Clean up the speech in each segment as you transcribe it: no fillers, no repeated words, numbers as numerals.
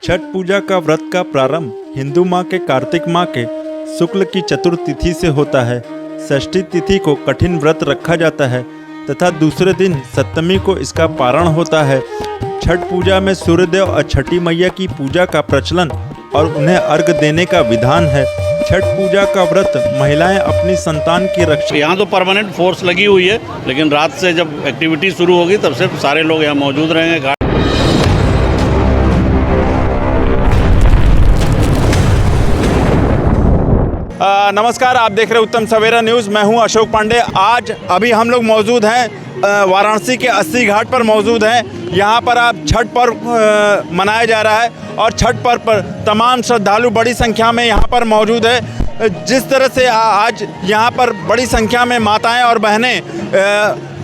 छठ पूजा का व्रत का प्रारंभ हिंदू माह के कार्तिक माह के शुक्ल की चतुर्तिथि से होता है। षष्ठी तिथि को कठिन व्रत रखा जाता है तथा दूसरे दिन सप्तमी को इसका पारण होता है। छठ पूजा में सूर्यदेव और छठी मैया की पूजा का प्रचलन और उन्हें अर्घ देने का विधान है। छठ पूजा का व्रत महिलाएं अपनी संतान की रक्षा। यहाँ तो परमानेंट फोर्स लगी हुई है, लेकिन रात से जब एक्टिविटी शुरू होगी तब से सारे लोग यहाँ मौजूद रहेंगे घाट। नमस्कार, आप देख रहे हैं उत्तम सवेरा न्यूज़। मैं हूं अशोक पांडे। आज अभी हम लोग मौजूद हैं वाराणसी के 80 घाट पर मौजूद हैं। यहां पर आप छठ पर्व मनाया जा रहा है और छठ पर्व पर तमाम श्रद्धालु बड़ी संख्या में यहां पर मौजूद है। जिस तरह से आज यहां पर बड़ी संख्या में माताएं और बहनें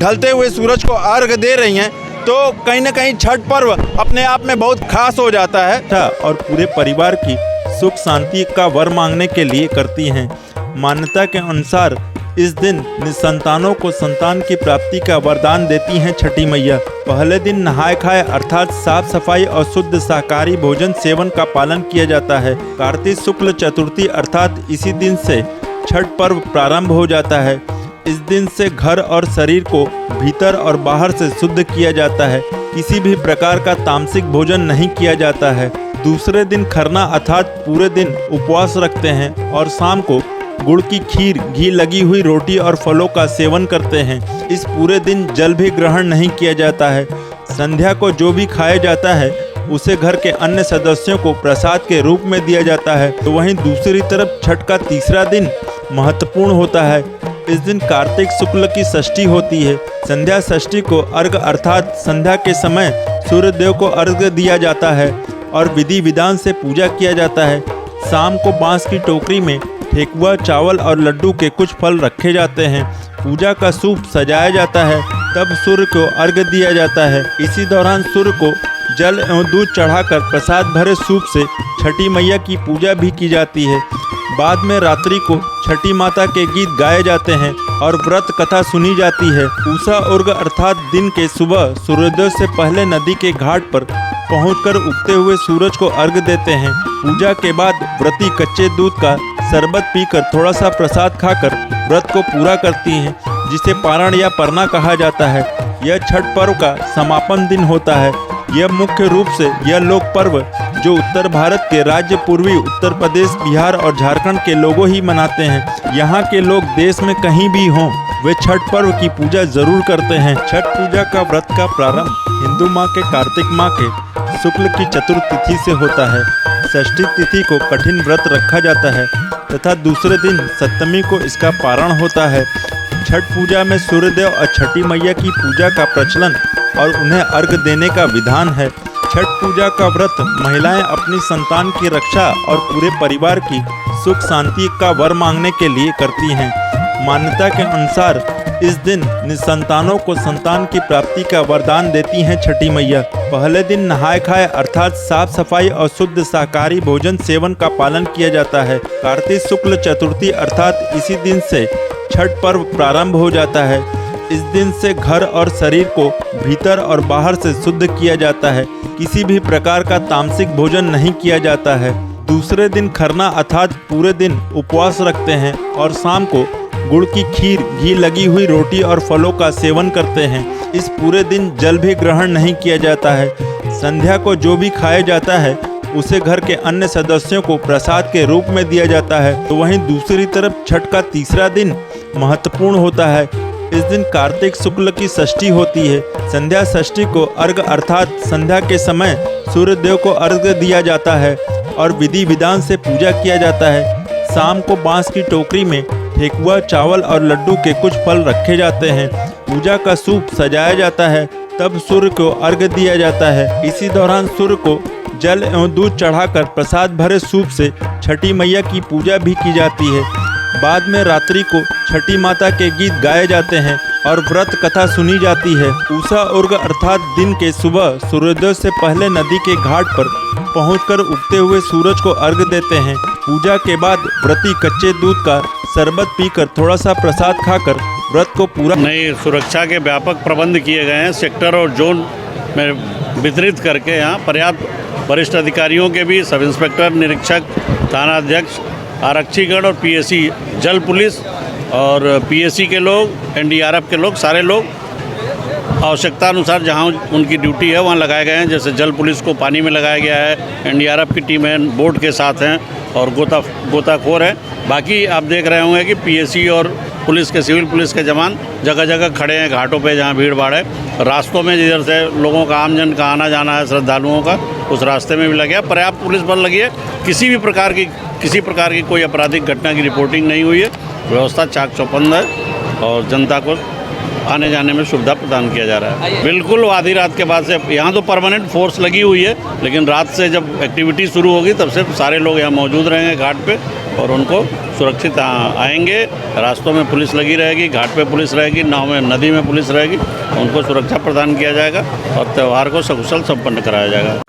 ढलते हुए सूरज को अर्घ दे रही हैं, तो कहीं ना कहीं छठ पर्व अपने आप में बहुत खास हो जाता है और पूरे परिवार की सुख शांति का वर मांगने के लिए करती हैं। मान्यता के अनुसार इस दिन निसंतानों को संतान की प्राप्ति का वरदान देती हैं छठी मैया। पहले दिन नहाय खाए अर्थात साफ सफाई और शुद्ध शाकाहारी भोजन सेवन का पालन किया जाता है। कार्तिक शुक्ल चतुर्थी अर्थात इसी दिन से छठ पर्व प्रारंभ हो जाता है। इस दिन से घर और शरीर को भीतर और बाहर से शुद्ध किया जाता है। किसी भी प्रकार का तामसिक भोजन नहीं किया जाता है। दूसरे दिन खरना अर्थात पूरे दिन उपवास रखते हैं और शाम को गुड़ की खीर, घी लगी हुई रोटी और फलों का सेवन करते हैं। इस पूरे दिन जल भी ग्रहण नहीं किया जाता है। संध्या को जो भी खाया जाता है उसे घर के अन्य सदस्यों को प्रसाद के रूप में दिया जाता है। तो वहीं दूसरी तरफ छठ का तीसरा दिन महत्वपूर्ण होता है। इस दिन कार्तिक शुक्ल की षष्ठी होती है। संध्या षष्ठी को अर्घ अर्थात संध्या के समय सूर्यदेव को अर्घ दिया जाता है और विधि विधान से पूजा किया जाता है। शाम को बांस की टोकरी में ठेकुआ, चावल और लड्डू के कुछ फल रखे जाते हैं। पूजा का सूप सजाया जाता है, तब सूर्य को अर्घ दिया जाता है। इसी दौरान सूर्य को जल एवं दूध चढ़ाकर प्रसाद भरे सूप से छठी मैया की पूजा भी की जाती है। बाद में रात्रि को छठी माता के गीत गाए जाते हैं और व्रत कथा सुनी जाती है। उषा अर्घ अर्थात दिन के सुबह सूर्योदय से पहले नदी के घाट पर पहुंचकर उगते हुए सूरज को अर्घ देते हैं। पूजा के बाद व्रती कच्चे दूध का शरबत पीकर थोड़ा सा प्रसाद खाकर व्रत को पूरा करती हैं, जिसे पारण या परना कहा जाता है। यह छठ पर्व का समापन दिन होता है। यह मुख्य रूप से यह लोक पर्व जो उत्तर भारत के राज्य पूर्वी उत्तर प्रदेश, बिहार और झारखंड के लोगों ही मनाते हैं। यहाँ के लोग देश में कहीं भी हों, वे छठ पर्व की पूजा जरूर करते हैं। छठ पूजा का व्रत का प्रारंभ हिंदू माह के कार्तिक माह के शुक्ल की चतुर्तिथि से होता है। षष्ठी तिथि को कठिन व्रत रखा जाता है तथा दूसरे दिन सप्तमी को इसका पारण होता है। छठ पूजा में सूर्यदेव और छठी मैया की पूजा का प्रचलन और उन्हें अर्घ देने का विधान है। छठ पूजा का व्रत महिलाएं अपनी संतान की रक्षा और पूरे परिवार की सुख शांति का वर मांगने के लिए करती हैं। मान्यता के अनुसार इस दिन निसंतानों को संतान की प्राप्ति का वरदान देती हैं छठी मैया। पहले दिन नहाय खाए अर्थात साफ सफाई और शुद्ध शाकाहारी भोजन सेवन का पालन किया जाता है। कार्तिक शुक्ल चतुर्थी अर्थात इसी दिन से छठ पर्व प्रारंभ हो जाता है। इस दिन से घर और शरीर को भीतर और बाहर से शुद्ध किया जाता है। किसी भी प्रकार का तामसिक भोजन नहीं किया जाता है। दूसरे दिन खरना अर्थात पूरे दिन उपवास रखते हैं और शाम को गुड़ की खीर, घी लगी हुई रोटी और फलों का सेवन करते हैं। इस पूरे दिन जल भी ग्रहण नहीं किया जाता है। संध्या को जो भी खाया जाता है उसे घर के अन्य सदस्यों को प्रसाद के रूप में दिया जाता है। तो वहीं दूसरी तरफ छठ का तीसरा दिन महत्वपूर्ण होता है। इस दिन कार्तिक शुक्ल की षष्ठी होती है। संध्या षष्ठी को अर्घ अर्थात संध्या के समय सूर्यदेव को अर्घ दिया जाता है और विधि विधान से पूजा किया जाता है। शाम को बांस की टोकरी में ठेकुआ, चावल और लड्डू के कुछ फल रखे जाते हैं। पूजा का सूप सजाया जाता है, तब सूर्य को अर्घ दिया जाता है। इसी दौरान सूर्य को जल एवं दूध चढ़ाकर प्रसाद भरे सूप से छठी मैया की पूजा भी की जाती है। बाद में रात्रि को छठी माता के गीत गाए जाते हैं और व्रत कथा सुनी जाती है। उषा अर्घ अर्थात दिन के सुबह सूर्योदय से पहले नदी के घाट पर पहुंचकर उगते हुए सूरज को अर्घ देते हैं। पूजा के बाद व्रती कच्चे दूध का शरबत पीकर थोड़ा सा प्रसाद खाकर व्रत को पूरा। नई सुरक्षा के व्यापक प्रबंध किए गए हैं। सेक्टर और जोन में वितरित करके यहाँ पर्याप्त वरिष्ठ अधिकारियों के भी, सब इंस्पेक्टर, निरीक्षक, थाना अध्यक्ष, आरक्षीगण और पीएसी, जल पुलिस और पीएसी के लोग, एनडीआरएफ के लोग, सारे लोग आवश्यकता अनुसार जहां उनकी ड्यूटी है वहां लगाए गए हैं। जैसे जल पुलिस को पानी में लगाया गया है, एनडीआरएफ की टीम है, बोट के साथ हैं और गोताखोर हैं। बाकी आप देख रहे होंगे कि पीएसी और पुलिस के, सिविल पुलिस के जवान जगह जगह खड़े हैं घाटों पे जहां भीड़ भाड़ है। रास्तों में जिधर से लोगों का, आमजन का आना जाना है, श्रद्धालुओं का, उस रास्ते में भी लगे है। पर्याप्त पुलिस बल लगी है। किसी प्रकार की कोई आपराधिक घटना की रिपोर्टिंग नहीं हुई है। व्यवस्था चाक चौबंद है और जनता को आने जाने में सुविधा प्रदान किया जा रहा है। बिल्कुल आधी रात के बाद से यहाँ तो परमानेंट फोर्स लगी हुई है, लेकिन रात से जब एक्टिविटी शुरू होगी तब से सारे लोग यहाँ मौजूद रहेंगे घाट पे और उनको सुरक्षित आएंगे। रास्तों में पुलिस लगी रहेगी, घाट पे पुलिस रहेगी, नाव में, नदी में पुलिस रहेगी। उनको सुरक्षा प्रदान किया जाएगा और त्यौहार को सकुशल संपन्न कराया जाएगा।